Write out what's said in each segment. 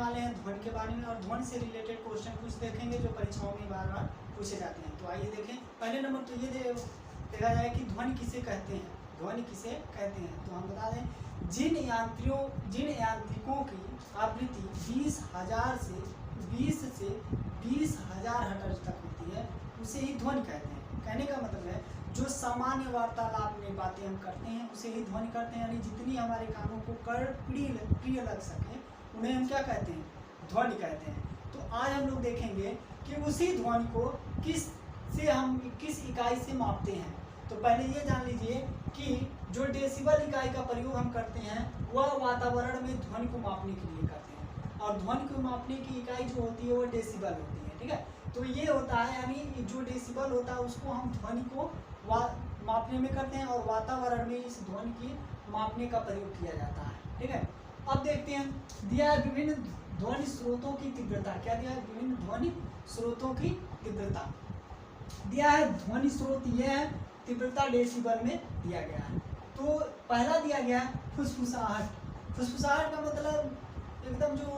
वाले हैं ध्वनि के बारे में, और ध्वनि से रिलेटेड क्वेश्चन कुछ देखेंगे जो परीक्षाओं में बार बार पूछे जाते हैं। तो आइए देखें। पहले नंबर तो ये देखा जाए कि ध्वनि किसे कहते हैं। ध्वनि किसे कहते हैं तो हम बता दें, जिन यांत्रिकों की आवृत्ति 20,000 से 20,000 हर्ट्ज तक होती है उसे ही ध्वनि कहते हैं। कहने का मतलब है जो सामान्य वार्तालाप में बातें हम करते हैं उसे ही ध्वनि करते हैं, यानी जितनी हमारे कानों को प्रिय लग सके उन्हें हम क्या कहते हैं, ध्वनि कहते हैं। तो आज हम लोग देखेंगे कि उसी ध्वनि को किस इकाई से मापते हैं। तो पहले ये जान लीजिए कि जो डेसिबल इकाई का प्रयोग हम करते हैं वह वातावरण में ध्वनि को मापने के लिए करते हैं, और ध्वनि को मापने की इकाई जो होती है वो डेसिबल होती है। ठीक है, तो ये होता है, यानी जो डेसिबल होता है उसको हम ध्वनि को मापने में करते हैं, और वातावरण में इस ध्वनि की मापने का प्रयोग किया जाता है। ठीक है, अब देखते हैं, दिया है विभिन्न ध्वनि स्रोतों की तीव्रता। क्या दिया है, विभिन्न ध्वनि स्रोतों की तीव्रता दिया है। ध्वनि स्रोत यह है, तीव्रता डेसिबल में दिया गया है। तो पहला दिया गया है फुसफुसाहट। फुसफुसाहट का मतलब एकदम जो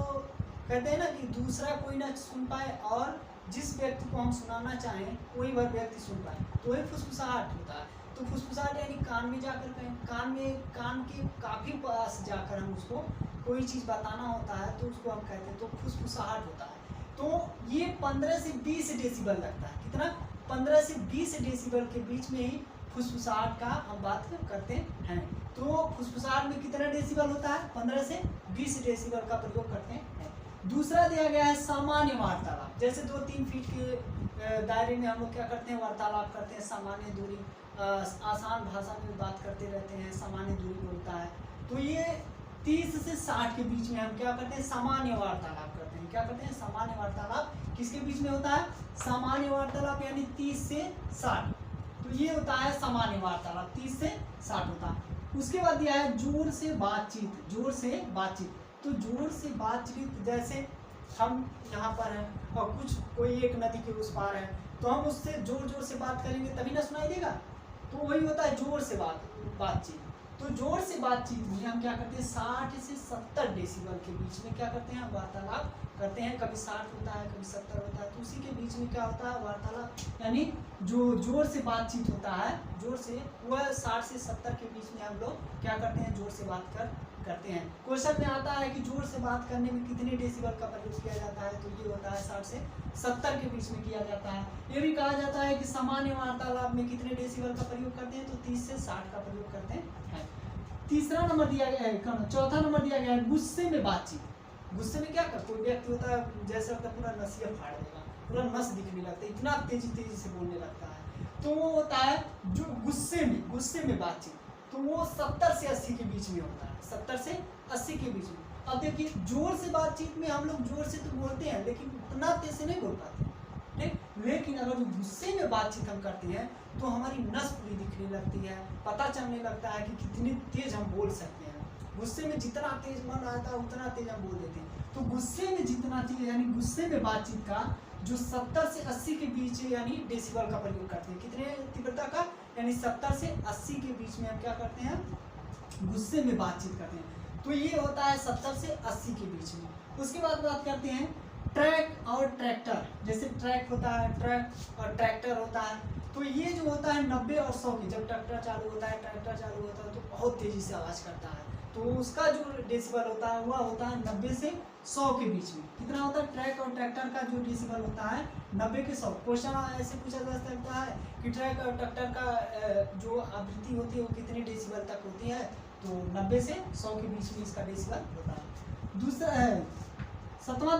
कहते हैं ना कि दूसरा कोई ना सुन पाए और जिस व्यक्ति को हम सुनाना चाहें कोई वह व्यक्ति सुन पाए, तो वही फुसफुसाहट होता है। तो फुसफुसाहट यानी कान में जाकर कहें, कान के काफी पास जाकर हम उसको कोई चीज़ बताना होता है तो उसको हम कहते हैं, तो फुसफुसाहट होता है। तो ये 15 से 20 डेसिबल लगता है। कितना, 15 से 20 डेसिबल के बीच में ही फुसफुसाहट का हम बात करते हैं। तो फुसफुसाहट में कितना डेसिबल होता है, 15 से 20 डेसिबल का प्रयोग करते हैं। दूसरा दिया गया है सामान्य वार्तालाप। जैसे 2-3 फीट के दायरे में हम लोग क्या करते हैं, वार्तालाप करते हैं, सामान्य दूरी, आसान भाषा में बात करते रहते हैं, सामान्य दूरी बोलता है। तो ये 30 से 60 के बीच में हम क्या करते हैं, सामान्य वार्तालाप करते हैं। क्या करते हैं, सामान्य वार्तालाप किसके बीच में होता है, सामान्य वार्तालाप यानी 30 से 60। तो ये होता है सामान्य वार्तालाप, 30 से 60 होता है। उसके बाद दिया है जोर से बातचीत। जोर से बातचीत, तो जोर से बातचीत जैसे हम यहाँ पर हैं और कोई एक नदी के उस पार है, तो हम उससे जोर जोर से बात करेंगे तभी ना सुनाई देगा। तो वही होता है जोर से बातचीत। तो जोर से बातचीत में हम क्या करते हैं, 60 से 70 डेसिबल के बीच में क्या करते हैं, वार्तालाप करते हैं। कभी 60 होता है, कभी 70 होता है, तो उसी के बीच में क्या होता है, वार्तालाप, यानी जो जोर से बातचीत होता है, जोर से वह 60 से 70 के बीच में हम लोग क्या करते हैं, जोर से बात करते हैं। क्वेश्चन में आता है कि जोर से बात करने में कितने डेसिबल का प्रयोग किया जाता है, तो ये होता है 60 से 70 के बीच में किया जाता है। ये भी कहा जाता है कि सामान्य वार्तालाप में कितने डेसिबल का प्रयोग करते हैं, तो 30 से 60 का प्रयोग करते हैं। तीसरा नंबर दिया गया है, चौथा नंबर दिया गया है गुस्से में बातचीत। गुस्से में क्या कर, कोई व्यक्ति होता है जैसे लगता है पूरा नसिया फाड़ देगा, पूरा नस दिखने लगता है, इतना तेजी से बोलने लगता है, तो वो होता है जो गुस्से में बातचीत। तो वो 70 से 80 के बीच में होता है, 70 से 80 के बीच में। अब देखिए, जोर से बातचीत में हम लोग जोर से तो बोलते हैं लेकिन उतना तेज से नहीं बोल पाते, ठीक। लेकिन अगर जो गुस्से में बातचीत हम करते हैं तो हमारी नस पूरी दिखने लगती है, पता चलने लगता है कि कितनी तेज हम बोल सकते हैं। गुस्से में जितना तेज मन आता है उतना तेज हम बोल देते हैं। तो गुस्से में जितना तेज, यानी गुस्से में बातचीत का जो 70 से 80 के बीच यानी डेसिबल का प्रयोग करते हैं। कितने तीव्रता का, यानी 70 से 80 के बीच में हम क्या करते हैं, गुस्से में बातचीत करते हैं। तो ये होता है 70 से 80 के बीच में। उसके बाद बात करते हैं ट्रैक और ट्रैक्टर। जैसे ट्रैक होता है, ट्रैक और ट्रैक्टर होता है। तो ये जो होता है 90 और 100 की, जब ट्रैक्टर चालू होता है तो बहुत तेजी से आवाज़ करता है, तो उसका जो डेसिबल होता है वह होता है 90 से 100 के बीच में। कितना होता है, ट्रैक और ट्रैक्टर का जो डेसिबल होता है 90 के 100। क्वेश्चन ऐसे पूछा जा सकता है कि ट्रैक और ट्रैक्टर का जो आवृत्ति होती है वो कितने डेसिबल तक होती है, तो 90 से 100 के बीच में इसका डेसिबल होता है। दूसरा है, छठवां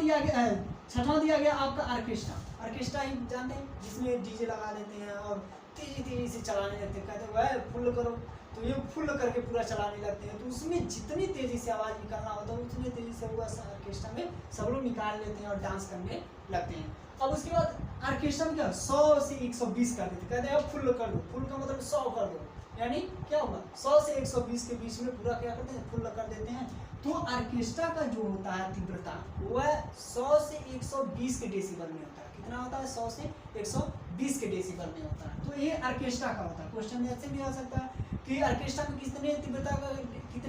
दिया गया आपका ऑर्केस्ट्रा। ऑर्केस्ट्रा ही जानते हैं, जिसमें डीजे लगा देते हैं और तेजी से चलाने लगते हैं, कहते हैं वह फुल करो, तो ये फुल करके पूरा चलाने लगते हैं। तो उसमें जितनी तेजी से आवाज़ निकालना होता है उतनी तेजी से वो ऑर्केस्ट्रा में सब लोग निकाल लेते हैं और डांस करने लगते हैं। अब उसके बाद ऑर्केस्ट्रा में क्या 100 से 120 कर देते, कहते हैं अब फुल कर दो, फुल का मतलब 100 कर दो, यानी क्या होगा 100 से 120 के बीच में पूरा क्या करते हैं, फुल कर देते हैं। तो ऑर्केस्ट्रा का जो होता है तीव्रता वह 100 से 120 के डेसिबल में होता है। कितना होता है, 100 से 120 के डेसिबल में होता है। तो ये ऑर्केस्ट्रा का होता है। क्वेश्चन ऐसे भी हो सकता है कि ऑर्केस्ट्रा में कितने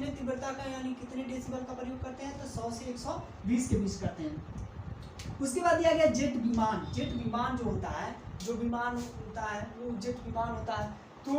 तीव्रता का यानी कितने डेसिबल का प्रयोग करते हैं, तो 100 से 120 के बीच करते हैं। उसके बाद दिया गया जेट विमान। जेट विमान जो होता है, जो विमान होता है वो जेट विमान होता है, तो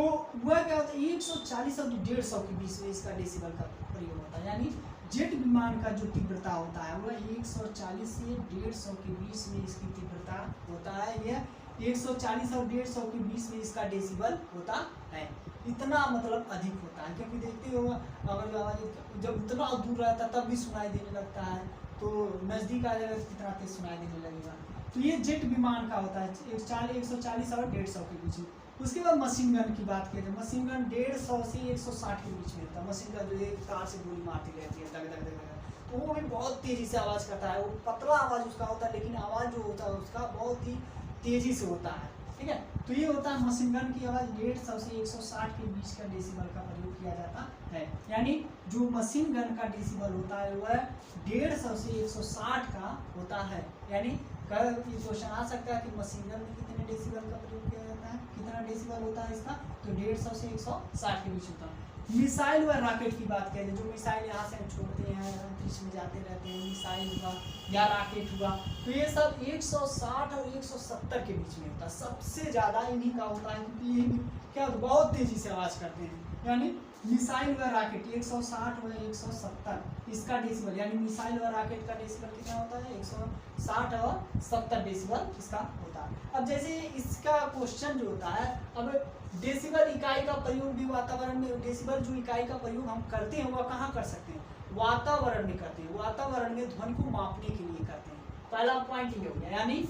वह क्या होता है 140 और 150 के बीच में इसका डेसिबल का प्रयोग होता है। यानी जेट विमान का जो तीव्रता होता है वह 140 से 150 के बीच में इसकी तीव्रता होता है। यह 140 और 150 के बीच में इसका डेसिबल होता है। इतना मतलब अधिक होता है, क्योंकि देखते हो अगर आवाज जब इतना दूर रहता है तब भी सुनाई देने लगता है, तो नज़दीक आ जाएगा तो कितना तेज सुनाई देने लगेगा। तो ये जेट विमान का होता है 140 और 150 के बीच में। उसके बाद मशीन गन की बात करें, मशीन गन 150 से 160 के बीच में होता है। मशीन गन जो एक तार से गोली मारती रहती है दग दग दग, तो वो भी बहुत तेज़ी से आवाज़ करता है। वो पतला आवाज़ उसका होता है, लेकिन आवाज़ जो होता है उसका बहुत ही तेज़ी से होता है। ठीक है, तो ये होता है मशीन गन की आवाज़ 150 से 160 के बीच का डेसिबल का प्रयोग किया जाता है। यानी जो मशीन गन का डेसिबल होता है वह 150 से 160 का होता है। यानी क्वेश्चन आ सकता है कि मशीन गन में कितने डेसिबल का प्रयोग किया जाता है, कितना डेसिबल होता है इसका, तो 150 से 160 के बीच होता है। मिसाइल व रॉकेट की बात करें, जो मिसाइल यहाँ से हम छोड़ते हैं अंतरिक्ष में जाते रहते हैं, मिसाइल हुआ या रॉकेट हुआ, तो ये सब 160 और 170 के बीच में होता है। सबसे ज़्यादा इन्हीं का होता है, क्योंकि ये क्या बहुत तेज़ी से आवाज़ करते हैं। यानी मिसाइल व रॉकेट 160 व 170 इसका डेसिबल, यानी मिसाइल व रॉकेट का डेसिबल कितना होता है 160 और 70 डेसिबल इसका होता है। अब जैसे इसका क्वेश्चन जो होता है, अब डेसिबल इकाई का प्रयोग भी वातावरण में, डेसिबल जो इकाई का प्रयोग हम करते हैं वह कहाँ कर सकते हैं, वातावरण में करते हैं। वातावरण में ध्वनि को मापने के लिए करते हैं। पहला पॉइंट ये हो गया, यानी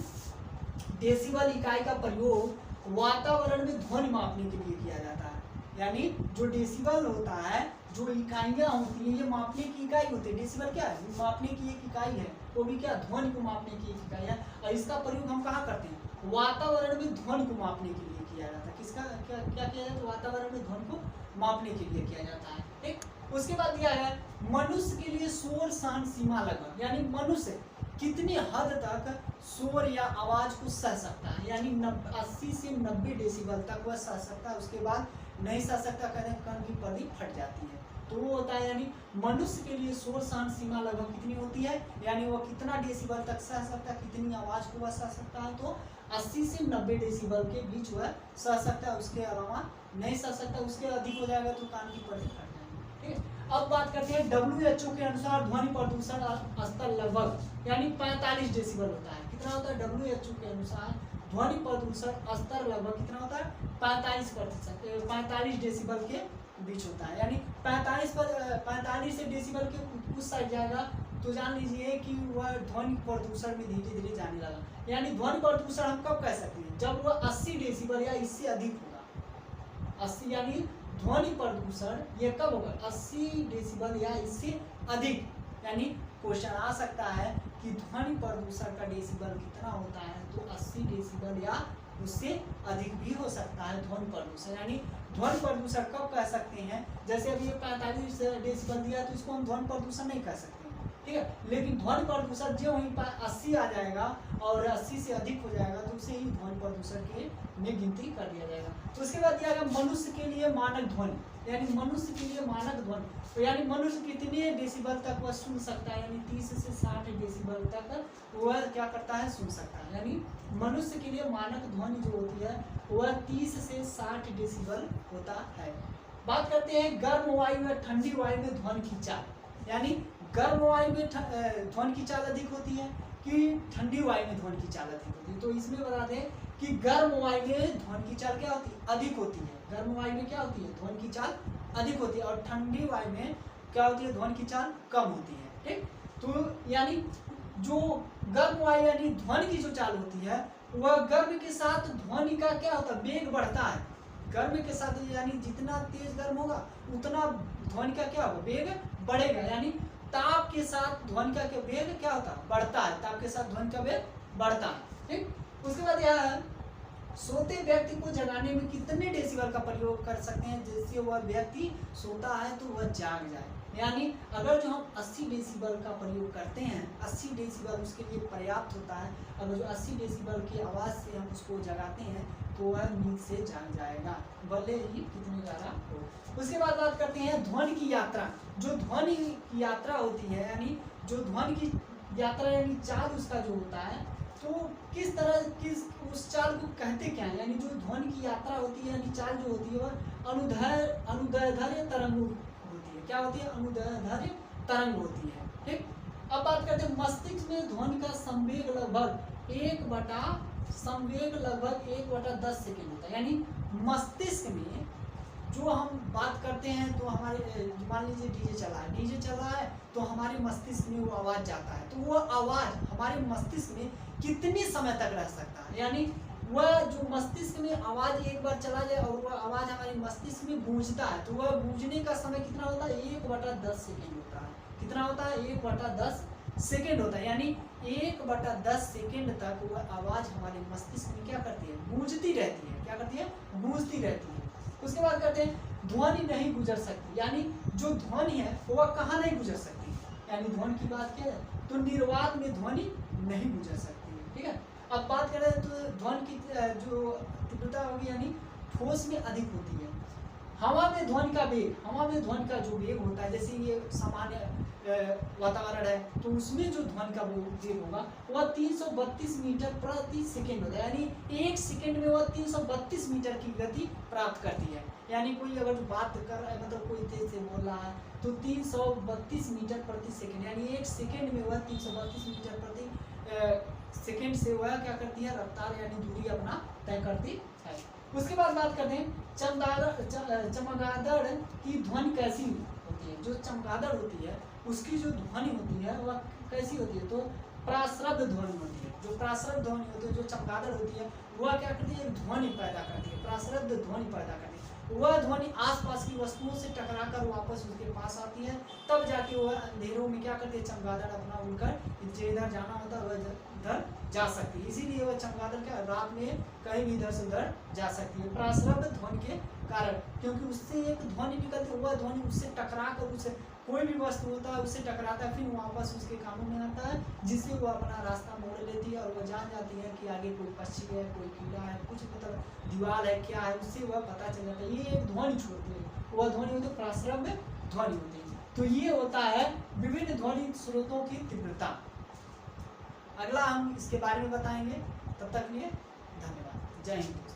डेसिबल इकाई का प्रयोग वातावरण में ध्वनि मापने के लिए किया जाता है। यानी जो डेसिबल होता है, जो इकाइयाँ होती हैं, ये मापने की इकाई होती है। डेसिबल क्या है, मापने की एक इकाई है, वो भी क्या, ध्वनि को मापने की एक इकाई है। और इसका प्रयोग हम कहाँ करते हैं, वातावरण में ध्वनि को मापने के लिए किया जाता है। किसका क्या क्या किया जाता है, वातावरण में ध्वनि को मापने के लिए किया जाता है। ठीक, उसके बाद दिया है मनुष्य के लिए शोर सहन सीमा लगभग, यानी मनुष्य कितनी हद तक शोर या आवाज़ को सह सकता है। यानी 80 से 90 डेसिबल तक वह सह सकता है, उसके बाद नहीं सह सकता, कहते हैं कान की पर्दी फट जाती है। तो वो होता है, यानी मनुष्य के लिए शोर सहन सीमा लगभग कितनी होती है, यानी वह कितना डेसिबल तक सह सकता है, कितनी आवाज़ को वह सह सकता है, तो 80 से 90 डेसिबल के बीच वह सह सकता है, उसके अलावा नहीं सह सकता। उसके अधिक हो जाएगा तो कान की पर्दी फट जाएगी। ठीक है, अब बात करते हैं WHO के अनुसार ध्वनि प्रदूषण स्तर लगभग यानी 45 डेसिबल होता है। कितना होता है, WHO के अनुसार ध्वनि प्रदूषण स्तर लगभग कितना होता है, 45 डेसिबल के बीच होता है। यानी 45 से डेसिबल के उस साइड जाएगा तो जान लीजिए कि वह ध्वनि प्रदूषण में धीरे धीरे जाने लगा। यानी ध्वनि प्रदूषण हम कब कह सकते हैं, जब वह 80 डेसिबल या इससे अधिक होगा। 80 यानी ध्वनि प्रदूषण ये कब होगा, 80 डेसिबल या इससे अधिक। यानी क्वेश्चन आ सकता है कि ध्वनि प्रदूषण का डेसिबल कितना होता है, तो 80 डेसिबल या उससे अधिक भी हो सकता है ध्वनि प्रदूषण। यानी ध्वनि प्रदूषण कब कह सकते हैं, जैसे अभी 45 डेसिबल दिया तो इसको हम ध्वनि प्रदूषण नहीं कह सकते, ठीक है। लेकिन ध्वनि प्रदूषण जो वहीं पर 80 आ जाएगा और 80 से अधिक हो जाएगा तो उसे ही ध्वनि प्रदूषण के में गिनती कर दिया जाएगा। तो उसके बाद दिया गया मनुष्य के लिए मानक ध्वनि, यानी मनुष्य के लिए मानक ध्वनि, तो यानी मनुष्य कितने डेसिबल तक वह सुन सकता है, यानी 30 से 60 डेसिबल तक वह क्या करता है, सुन सकता है। यानी मनुष्य के लिए मानक ध्वनि जो होती है वह 30 से 60 डेसिबल होता है। बात करते हैं गर्म वायु या ठंडी वायु में ध्वनि की चाल, यानी गर्म वायु में ध्वनि की चाल अधिक होती है कि ठंडी वायु में ध्वनि की चाल अधिक होती है। तो इसमें बता दें कि गर्म वायु में ध्वनि की चाल क्या होती है, अधिक होती है। गर्म वायु में क्या होती है, ध्वनि की चाल अधिक होती है, और ठंडी वायु में क्या होती है, ध्वनि की चाल कम होती है। ठीक, तो यानी जो गर्म वायु यानी ध्वनि की जो चाल होती है वह गर्म के साथ ध्वनि का क्या होता है, वेग बढ़ता है। गर्म के साथ यानी जितना तेज गर्म होगा उतना ध्वनि का क्या होगा, वेग बढ़ेगा। यानी ताप के साथ ध्वनि का वेग क्या होता है, बढ़ता है। ताप के साथ ध्वनि का वेग बढ़ता है। ठीक, उसके बाद यह है सोते व्यक्ति को जगाने में कितने डेसिबल का प्रयोग कर सकते हैं जिससे वह व्यक्ति सोता है तो वह जाग जाए। यानी अगर जो हम 80 डेसिबल का प्रयोग करते हैं, 80 डेसिबल उसके लिए पर्याप्त होता है। अगर जो 80 डेसिबल की आवाज़ से हम उसको जगाते हैं तो वह नींद से जाग जाएगा, भले ही कितनी ज़्यादा हो। उसके बाद बात करते हैं ध्वनि की यात्रा। जो ध्वनि की यात्रा होती है, यानी जो ध्वनि की यात्रा यानी चाल उसका जो होता है, तो किस तरह उस चाल को कहते क्या है। यानी जो ध्वनि की यात्रा होती है यानी चाल जो होती है वह अनुदैर्ध्य तरंग होती है। क्या होती है? अनुदैर्ध्य तरंग होती है। ठीक, अब बात करते हैं मस्तिष्क में ध्वनि का संवेग लगभग 1/10 सेकेंड होता है। यानी मस्तिष्क में जो हम बात करते हैं तो हमारे मान लीजिए डीजे चल रहा है तो हमारे मस्तिष्क में वो आवाज़ जाता है, तो वो आवाज़ हमारे मस्तिष्क में कितने समय तक रह सकता है। यानी वह जो मस्तिष्क में आवाज़ एक बार चला जाए और वह आवाज़ हमारे मस्तिष्क में गूंजता है तो वह गूंजने का समय कितना होता है? 1/10 सेकेंड होता है। कितना होता है? 1/10 सेकेंड होता है। यानी 1/10 सेकेंड तक वह आवाज़ हमारे मस्तिष्क में क्या करती है? गूंजती रहती है। क्या करती है? गूंजती रहती है। उसके बाद कहते हैं ध्वनि नहीं गुजर सकती। यानी जो ध्वनि है वह कहाँ नहीं गुजर सकती। यानी ध्वनि की बात क्या है तो निर्वात में ध्वनि नहीं गुजर सकती है। ठीक है, अब बात करें तो ध्वनि की जो तीव्रता होगी यानी ठोस में अधिक होती है। हवा में ध्वनि का वेग, हवा में ध्वनि का जो वेग होता है, जैसे ये सामान्य वातावरण है तो उसमें जो ध्वनि का वेग होगा वह 332 मीटर प्रति सेकेंड होता है। यानी 1 सेकेंड में वह 332 मीटर की गति प्राप्त करती है। यानी कोई अगर बात कर रहा है, मतलब कोई तेज से बोल रहा है तो 332 मीटर प्रति सेकेंड, यानी 1 सेकेंड में वह 332 मीटर प्रति सेकेंड से वह क्या करती है? रफ्तार यानी दूरी अपना तय करती है। उसके बाद बात करते हैं चमगादड़ की ध्वनि कैसी होती है। जो चमगादड़ होती है उसकी जो ध्वनि होती है वह कैसी होती है? तो प्राश्रब्द ध्वनि होती है। जो प्राश्रब्द ध्वनि होती है, जो चमगादड़ होती है वह क्या करती है? ध्वनि पैदा करती है, प्राश्रब्द ध्वनि पैदा करती है। वह ध्वनि आसपास की वस्तुओं से टकराकर वापस उसके पास आती है, तब जाके वह अंधेरों में क्या करती है? चमगादड़ अपना उड़कर जिधर जाना होता है वह उधर जा सकती है। इसीलिए वह चमगादड़ क्या रात में कहीं भी इधर से उधर जा सकती है, प्राश्रब्द ध्वनि के कारण। क्योंकि उससे एक ध्वनि निकलती है, वह ध्वनि उससे टकरा कर उसे कोई भी वस्तु होता है उससे टकराता है, फिर वापस उसके कामों में आता है, जिससे वो अपना रास्ता मोड़ लेती है और वह जान जाती है कि आगे कोई पक्षी है, कोई कीड़ा है, कुछ मतलब दीवार है, क्या है, उससे वह पता चल जाता है। ये एक ध्वनि छोड़ती है, वह ध्वनि होती है प्राश्रव्य ध्वनि होती है। तो ये होता है विभिन्न ध्वनि स्रोतों की तीव्रता। अगला हम इसके बारे में बताएंगे, तब तक लिए धन्यवाद। जय हिंद।